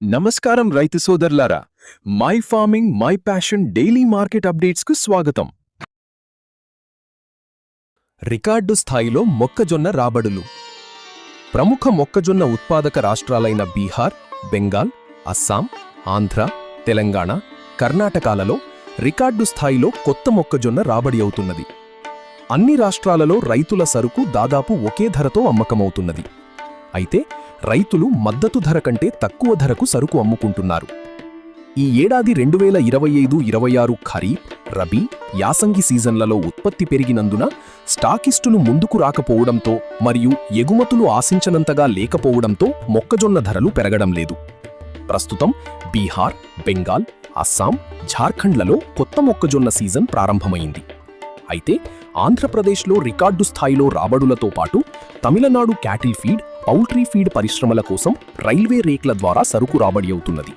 నమస్కారం రైతు సోదరులారా, my farming my passion daily market అప్డేట్స్కు స్వాగతం. రికార్డు స్థాయిలో మొక్కజొన్న రాబడులు. ప్రముఖ మొక్కజొన్న ఉత్పాదక రాష్ట్రాలైన బీహార్, బెంగాల్, అస్సాం, ఆంధ్ర, తెలంగాణ, కర్ణాటకలలో రికార్డు స్థాయిలో కొత్త మొక్కజొన్న రాబడి అవుతున్నది. అన్ని రాష్ట్రాలలో రైతుల సరుకు దాదాపు ఒకే ధరతో అమ్మకమవుతున్నది. అయితే రైతులు మద్దతు ధర కంటే తక్కువ ధరకు సరుకు అమ్ముకుంటున్నారు. ఈ ఏడాది 2025-26 ఖరీఫ్, రబీ, యాసంగి సీజన్లలో ఉత్పత్తి పెరిగినందున స్టాకిస్టులు ముందుకు రాకపోవడంతో మరియు ఎగుమతులు ఆశించనంతగా లేకపోవడంతో మొక్కజొన్న ధరలు పెరగడం లేదు. ప్రస్తుతం బీహార్, బెంగాల్, అస్సాం, ఝార్ఖండ్లలో కొత్త మొక్కజొన్న సీజన్ ప్రారంభమైంది. అయితే ఆంధ్రప్రదేశ్లో రికార్డు స్థాయిలో రాబడులతో పాటు Tamil Nadu cattle feed, poultry feed పరిశ్రమల కోసం రైల్వే రేక్ల ద్వారా సరుకు రాబడి అవుతున్నది.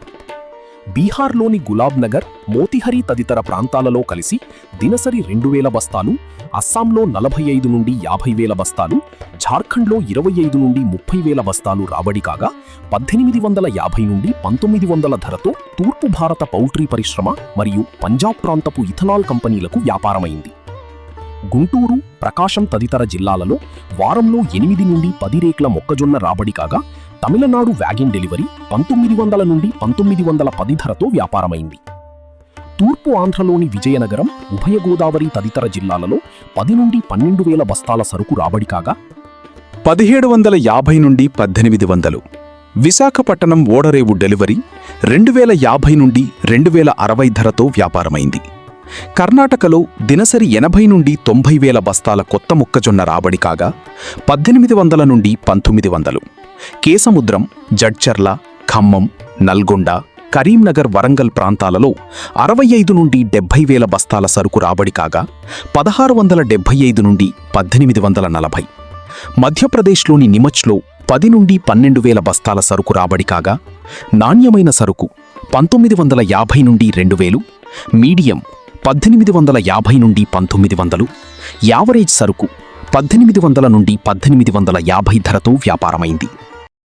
బీహార్లోని గులాబ్ నగర్, మోతిహరి తదితర ప్రాంతాలలో కలిసి దినసరి 2000 బస్తాలు, అస్సాంలో 45 నుండి 50,000 బస్తాలు, ఝార్ఖండ్లో 25 నుండి 30,000 బస్తాలు రాబడి కాగా 1850 నుండి 1900 ధరతో తూర్పు భారత పౌల్ట్రీ పరిశ్రమ మరియు పంజాబ్ ప్రాంతపు ఇథనాల్ కంపెనీలకు వ్యాపారమైంది. గుంటూరు, ప్రకాశం తదితర జిల్లాలలో వారంలో 8 నుండి 10 రేక్ల మొక్కజొన్న రాబడి కాగా తమిళనాడు వ్యాగిన్ డెలివరీ 1900 నుండి 1910 ధరతో వ్యాపారమైంది. తూర్పు ఆంధ్రలోని విజయనగరం, ఉభయ గోదావరి తదితర జిల్లాలలో 10 నుండి 12,000 బస్తాల సరుకు రాబడి కాగా 1750 నుండి 1800. విశాఖపట్నం ఓడరేవు డెలివరీ 2050 నుండి 2060 ధరతో వ్యాపారమైంది. కర్ణాటకలో దినసరి 80 నుండి 90,000 బస్తాల కొత్త మొక్కజొన్న రాబడి కాగా 1800 నుండి 1900. కేసముద్రం, జడ్చర్ల, ఖమ్మం, నల్గొండ, కరీంనగర్, వరంగల్ ప్రాంతాలలో 65 నుండి 70,000 బస్తాల సరుకు రాబడి కాగా 1675 నుండి 1840. మధ్యప్రదేశ్లోని నిమచ్లో 10 నుండి 12,000 బస్తాల సరుకు రాబడి కాగా నాణ్యమైన సరుకు 1950 నుండి 2000, మీడియం 1850 నుండి 1900, యావరేజ్ సరుకు 1800 నుండి 1850 ధరతో వ్యాపారమైంది.